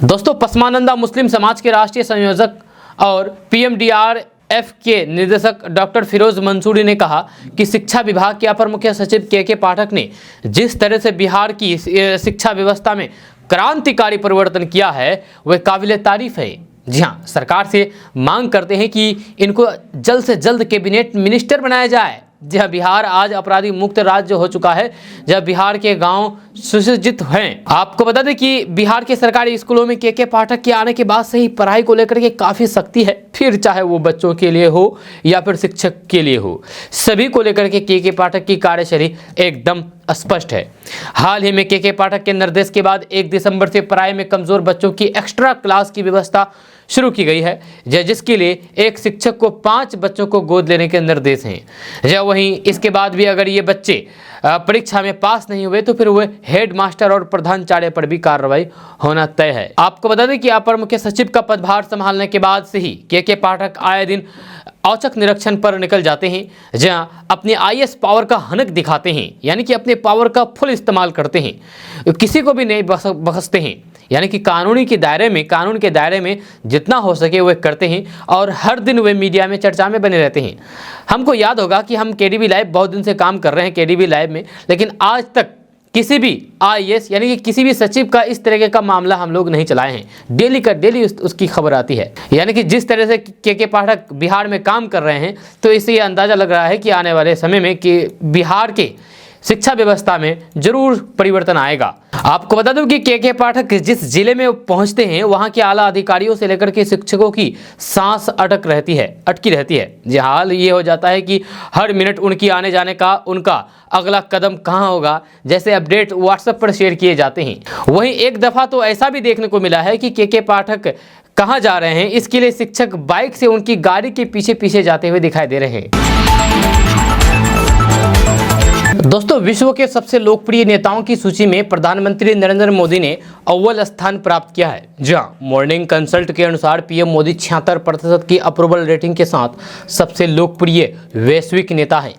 दोस्तों, पसमानंदा मुस्लिम समाज के राष्ट्रीय संयोजक और PMDRF के निदेशक डॉक्टर फिरोज मंसूरी ने कहा कि शिक्षा विभाग के अपर मुख्य सचिव के पाठक ने जिस तरह से बिहार की शिक्षा व्यवस्था में क्रांतिकारी परिवर्तन किया है, वह काबिल तारीफ है। जी हाँ, सरकार से मांग करते हैं कि इनको जल्द से जल्द कैबिनेट मिनिस्टर बनाया जाए। जी हाँ, बिहार आज अपराधी मुक्त राज्य हो चुका है। जब बिहार के गांव सुसज्जित हैं। आपको बता दें कि बिहार के सरकारी स्कूलों में के पाठक के आने के बाद से ही पढ़ाई को लेकर के काफ़ी सख्ती है, फिर चाहे वो बच्चों के लिए हो या फिर शिक्षक के लिए हो, सभी को लेकर के पाठक की कार्यशैली एकदम स्पष्ट है। हाल ही में के पाठक के निर्देश के बाद 1 दिसंबर से पढ़ाई में कमजोर बच्चों की एक्स्ट्रा क्लास की व्यवस्था शुरू की गई है, जिसके लिए एक शिक्षक को 5 बच्चों को गोद लेने के निर्देश हैं। वहीं इसके बाद भी अगर ये बच्चे परीक्षा में पास नहीं हुए तो फिर वह हेड मास्टर और प्रधानाचार्य पर भी कार्रवाई होना तय है। आपको बता दें कि अपर मुख्य सचिव का पदभार संभालने के बाद से ही के पाठक आए दिन औचक निरीक्षण पर निकल जाते हैं, जहां अपने आईएएस पावर का हनक दिखाते हैं, यानी कि अपने पावर का फुल इस्तेमाल करते हैं, किसी को भी नहीं बख्शते हैं, यानी कि कानून के दायरे में जितना हो सके वह करते हैं और हर दिन वे मीडिया में चर्चा में बने रहते हैं। हमको याद होगा कि हम केडीबी लाइव बहुत दिन से काम कर रहे हैं केडीबी लाइव में, लेकिन आज तक किसी भी आईएएस यानी कि किसी भी सचिव का इस तरह का मामला हम लोग नहीं चलाए हैं। डेली का डेली उसकी खबर आती है, यानी कि जिस तरह से के पाठक बिहार में काम कर रहे हैं, तो इससे ये अंदाज़ा लग रहा है कि आने वाले समय में कि बिहार के शिक्षा व्यवस्था में जरूर परिवर्तन आएगा। आपको बता दूं कि के पाठक जिस जिले में पहुंचते हैं वहां के आला अधिकारियों से लेकर के शिक्षकों की सांस अटकी रहती है। जी हाल ये हो जाता है कि हर मिनट उनकी आने जाने का उनका अगला कदम कहां होगा जैसे अपडेट व्हाट्सएप पर शेयर किए जाते हैं। वहीं एक दफ़ा तो ऐसा भी देखने को मिला है कि के पाठक कहाँ जा रहे हैं इसके लिए शिक्षक बाइक से उनकी गाड़ी के पीछे पीछे जाते हुए दिखाई दे रहे हैं। दोस्तों, विश्व के सबसे लोकप्रिय नेताओं की सूची में प्रधानमंत्री नरेंद्र मोदी ने अव्वल स्थान प्राप्त किया है। जहां मॉर्निंग कंसल्ट के अनुसार पीएम मोदी 76% की अप्रूवल रेटिंग के साथ सबसे लोकप्रिय वैश्विक नेता हैं।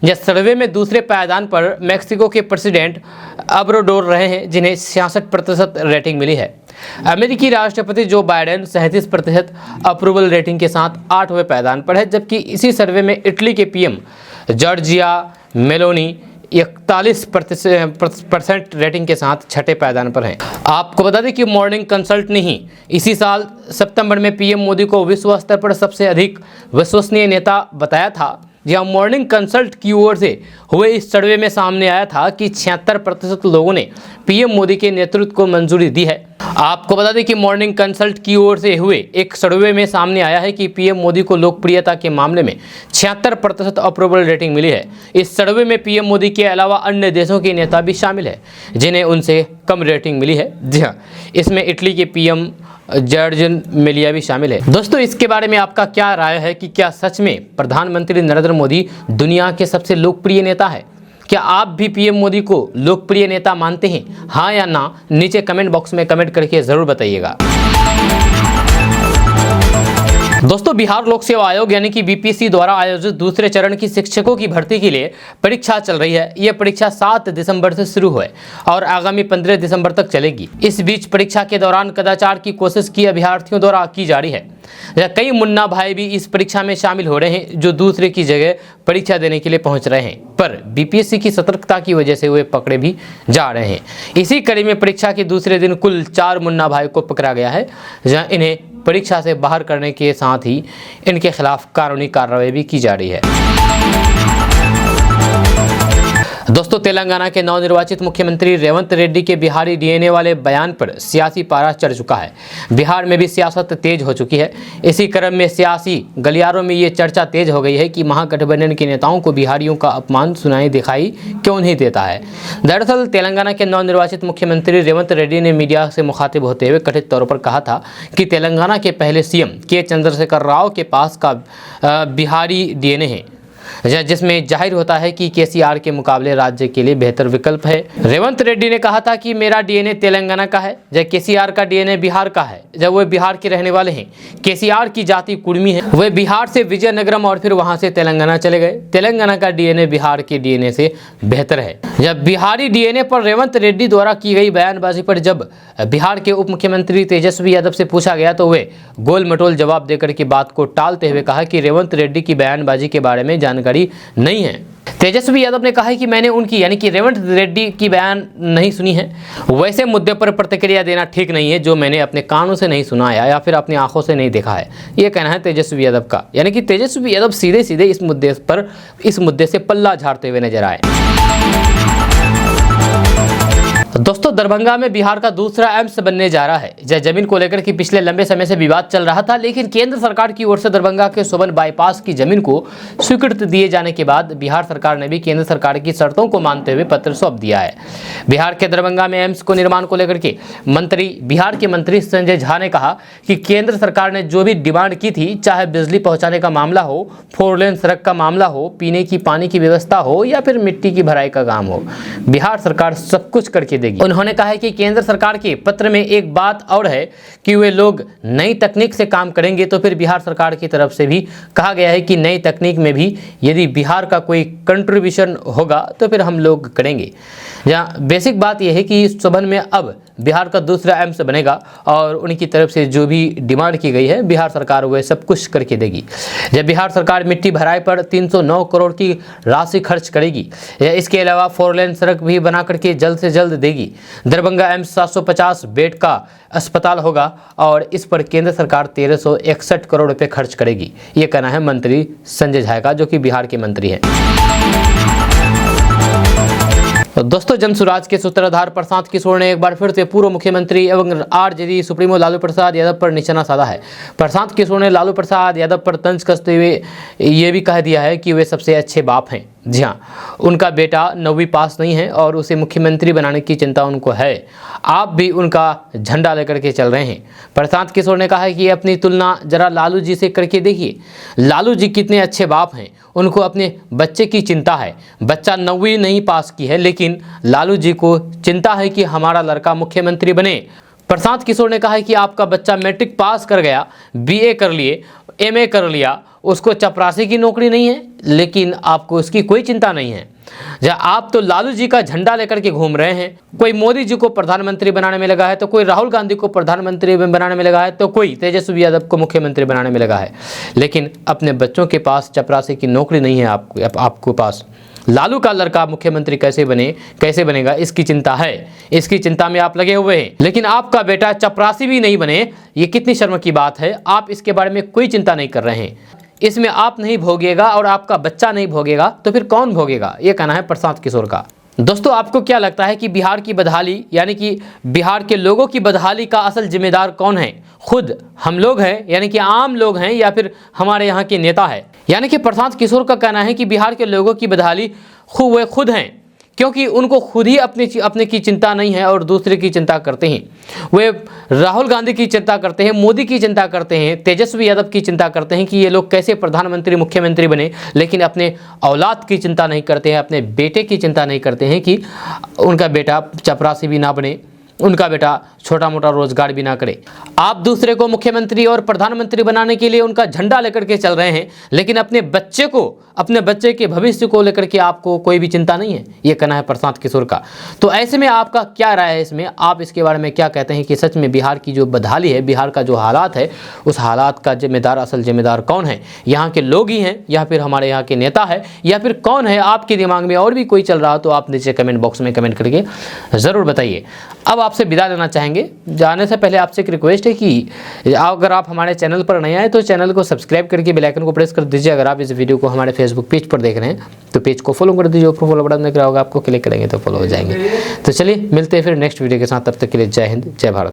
यह सर्वे में दूसरे पायदान पर मैक्सिको के प्रेसिडेंट अब्राडोर रहे हैं, जिन्हें 66% रेटिंग मिली है। अमेरिकी राष्ट्रपति जो बाइडेन 37% अप्रूवल रेटिंग के साथ 8वें पायदान पर है, जबकि इसी सर्वे में इटली के पीएम जॉर्जिया मेलोनी 41% रेटिंग के साथ 6ठे पायदान पर हैं। आपको बता दें कि मॉर्निंग कंसल्ट ने ही इसी साल सितंबर में पीएम मोदी को विश्व स्तर पर सबसे अधिक विश्वसनीय नेता बताया था। जहां मॉर्निंग कंसल्ट की ओर से हुए इस सर्वे में सामने आया था कि 76% लोगों ने पीएम मोदी के नेतृत्व को मंजूरी दी है। आपको बता दें कि मॉर्निंग कंसल्ट की ओर से हुए एक सर्वे में सामने आया है कि पीएम मोदी को लोकप्रियता के मामले में 76% अप्रूवल रेटिंग मिली है। इस सर्वे में पीएम मोदी के अलावा अन्य देशों के नेता भी शामिल है जिन्हें उनसे कम रेटिंग मिली है। जी हाँ, इसमें इटली के पीएम जॉर्जिया मेलोनी भी शामिल है। दोस्तों, इसके बारे में आपका क्या राय है कि क्या सच में प्रधानमंत्री नरेंद्र मोदी दुनिया के सबसे लोकप्रिय नेता है? क्या आप भी पीएम मोदी को लोकप्रिय नेता मानते हैं? हाँ या ना, नीचे कमेंट बॉक्स में कमेंट करके जरूर बताइएगा। दोस्तों, बिहार लोक सेवा आयोग यानी कि बीपीएससी द्वारा आयोजित दूसरे चरण की शिक्षकों की भर्ती के लिए परीक्षा चल रही है। यह परीक्षा 7 दिसंबर से शुरू हुई और आगामी 15 दिसंबर तक चलेगी। इस बीच परीक्षा के दौरान कदाचार की कोशिश की अभ्यर्थियों द्वारा की जा रही है। कई मुन्ना भाई भी इस परीक्षा में शामिल हो रहे हैं जो दूसरे की जगह परीक्षा देने के लिए पहुंच रहे हैं, पर बीपीएससी की सतर्कता की वजह से वे पकड़े भी जा रहे हैं। इसी कड़ी में परीक्षा के दूसरे दिन कुल 4 मुन्ना भाई को पकड़ा गया है, जहां इन्हें परीक्षा से बाहर करने के साथ ही इनके खिलाफ कानूनी कार्रवाई भी की जा रही है। दोस्तों, तेलंगाना के नवनिर्वाचित मुख्यमंत्री रेवंत रेड्डी के बिहारी डीएनए वाले बयान पर सियासी पारा चढ़ चुका है। बिहार में भी सियासत तेज हो चुकी है। इसी क्रम में सियासी गलियारों में ये चर्चा तेज हो गई है कि महागठबंधन के नेताओं को बिहारियों का अपमान सुनाई दिखाई क्यों नहीं देता है। दरअसल तेलंगाना के नवनिर्वाचित मुख्यमंत्री रेवंत रेड्डी ने मीडिया से मुखातिब होते हुए कथित तौर पर कहा था कि तेलंगाना के पहले सीएम के चंद्रशेखर राव के पास का बिहारी डीएनए है, जिसमें जाहिर होता है कि केसीआर के मुकाबले राज्य के लिए बेहतर विकल्प है। रेवंत रेड्डी ने कहा था कि मेरा डीएनए तेलंगाना का है, जब केसीआर का डीएनए बिहार का है, जब वे बिहार के रहने वाले हैं। केसीआर की जाति कुर्मी है, वे बिहार से विजयनगरम और फिर वहां से तेलंगाना चले गए। तेलंगाना का डीएनए बिहार के डीएनए से बेहतर है। जब बिहारी डीएनए पर रेवंत रेड्डी द्वारा की गई बयानबाजी पर जब बिहार के उप मुख्यमंत्री तेजस्वी यादव से पूछा गया तो वे गोल मटोल जवाब देकर की बात को टालते हुए कहा कि रेवंत रेड्डी की बयानबाजी के बारे में जानकारी नहीं है। तेजस्वी यादव ने कहा है कि मैंने उनकी यानी कि रेवंत रेड्डी की बयान नहीं सुनी है। वैसे मुद्दे पर प्रतिक्रिया देना ठीक नहीं है जो मैंने अपने कानों से नहीं सुना है या फिर अपनी आंखों से नहीं देखा है, ये कहना है तेजस्वी यादव का। यानी कि तेजस्वी यादव सीधे सीधे इस मुद्दे से पल्ला झाड़ते हुए नजर आए। दोस्तों, दरभंगा में बिहार का दूसरा एम्स बनने जा रहा है। जय जमीन को लेकर के पिछले लंबे समय से विवाद चल रहा था, लेकिन केंद्र सरकार की ओर से दरभंगा के सोबन बाईपास की जमीन को स्वीकृति दिए जाने के बाद बिहार सरकार ने भी केंद्र सरकार की शर्तों को मानते हुए पत्र सौंप दिया है। बिहार के दरभंगा में एम्स को निर्माण को लेकर के बिहार के मंत्री संजय झा ने कहा कि केंद्र सरकार ने जो भी डिमांड की थी, चाहे बिजली पहुंचाने का मामला हो, 4 लेन सड़क का मामला हो, पीने की पानी की व्यवस्था हो या फिर मिट्टी की भराई का काम हो, बिहार सरकार सब कुछ करके देगी। उन्होंने कहा है कि केंद्र सरकार के पत्र में एक बात और है कि वे लोग नई तकनीक से काम करेंगे, तो फिर बिहार सरकार की तरफ से भी कहा गया है कि नई तकनीक में भी यदि बिहार का कोई कंट्रीब्यूशन होगा तो फिर हम लोग करेंगे। जहाँ बेसिक बात यह है कि सोबन में अब बिहार का दूसरा एम्स बनेगा और उनकी तरफ से जो भी डिमांड की गई है बिहार सरकार वह सब कुछ करके देगी। जब बिहार सरकार मिट्टी भराई पर 309 करोड़ की राशि खर्च करेगी, इसके अलावा 4 लेन सड़क भी बना करके जल्द से जल्द देगी। दरभंगा एम्स 750 बेड का अस्पताल होगा और इस पर केंद्र सरकार 1361 करोड़ रुपए खर्च करेगी। ये कहना है मंत्री संजय झा का, जो कि बिहार के मंत्री हैं। तो दोस्तों, जनसुराज के सूत्रधार प्रशांत किशोर ने एक बार फिर से पूर्व मुख्यमंत्री एवं आरजेडी सुप्रीमो लालू प्रसाद यादव पर निशाना साधा है। प्रशांत किशोर ने लालू प्रसाद यादव पर तंज कसते हुए ये भी कह दिया है कि वे सबसे अच्छे बाप हैं। जी हाँ, उनका बेटा 9वीं पास नहीं है और उसे मुख्यमंत्री बनाने की चिंता उनको है। आप भी उनका झंडा लेकर के चल रहे हैं। प्रशांत किशोर ने कहा है कि अपनी तुलना जरा लालू जी से करके देखिए। लालू जी कितने अच्छे बाप हैं, उनको अपने बच्चे की चिंता है। बच्चा 9वीं नहीं पास की है, लेकिन लालू जी को चिंता है कि हमारा लड़का मुख्यमंत्री बने। प्रशांत किशोर ने कहा है कि आपका बच्चा मैट्रिक पास कर गया, बीए कर लिए, एमए कर लिया, उसको चपरासी की नौकरी नहीं है, लेकिन आपको उसकी कोई चिंता नहीं है। जब आप तो लालू जी का झंडा लेकर के घूम रहे हैं, कोई मोदी जी को प्रधानमंत्री बनाने में लगा है, तो कोई राहुल गांधी को प्रधानमंत्री बनाने में लगा है, तो कोई तेजस्वी यादव को मुख्यमंत्री बनाने में लगा है, लेकिन अपने बच्चों के पास चपरासी की नौकरी नहीं है। आपको पास लालू का लड़का मुख्यमंत्री कैसे बनेगा, इसकी चिंता है। इसकी चिंता में आप लगे हुए हैं, लेकिन आपका बेटा चपरासी भी नहीं बने, ये कितनी शर्म की बात है। आप इसके बारे में कोई चिंता नहीं कर रहे हैं। इसमें आप नहीं भोगेगा और आपका बच्चा नहीं भोगेगा, तो फिर कौन भोगेगा, ये कहना है प्रशांत किशोर का। दोस्तों, आपको क्या लगता है कि बिहार की बदहाली, यानी कि बिहार के लोगों की बदहाली का असल जिम्मेदार कौन है? खुद हम लोग हैं, यानी कि आम लोग हैं, या फिर हमारे यहाँ के नेता है? यानी कि प्रशांत किशोर का कहना है कि बिहार के लोगों की बदहाली वे खुद हैं, क्योंकि उनको खुद ही अपने की चिंता नहीं है और दूसरे की चिंता करते हैं। वे राहुल गांधी की चिंता करते हैं, मोदी की चिंता करते हैं, तेजस्वी यादव की चिंता करते हैं कि ये लोग कैसे प्रधानमंत्री मुख्यमंत्री बने, लेकिन अपने औलाद की चिंता नहीं करते हैं, अपने बेटे की चिंता नहीं करते हैं कि उनका बेटा चपरासी भी ना बने, उनका बेटा छोटा मोटा रोजगार भी ना करे। आप दूसरे को मुख्यमंत्री और प्रधानमंत्री बनाने के लिए उनका झंडा लेकर के चल रहे हैं, लेकिन अपने बच्चे के भविष्य को लेकर के आपको कोई भी चिंता नहीं है। ये कहना है प्रशांत किशोर का। तो ऐसे में आपका क्या राय है इसमें? आप इसके बारे में क्या कहते हैं कि सच में बिहार की जो बदहाली है, बिहार का जो हालात है, उस हालात का असल जिम्मेदार कौन है? यहाँ के लोग ही हैं, या फिर हमारे यहाँ के नेता है, या फिर कौन है? आपके दिमाग में और भी कोई चल रहा हो तो आप नीचे कमेंट बॉक्स में कमेंट करके ज़रूर बताइए। अब आपसे विदा लेना चाहेंगे। जाने से पहले आपसे एक रिक्वेस्ट है कि अगर आप हमारे चैनल पर नए आए तो चैनल को सब्सक्राइब करके बेल आइकन को प्रेस कर दीजिए। अगर आप इस वीडियो को हमारे फेसबुक पेज पर देख रहे हैं तो पेज को फॉलो कर दीजिए। ऊपर फॉलो बटन दिख रहा होगा, आपको क्लिक करेंगे तो फॉलो हो जाएंगे। तो चलिए मिलते हैं फिर नेक्स्ट वीडियो के साथ। तब तक के लिए जय हिंद, जय भारत।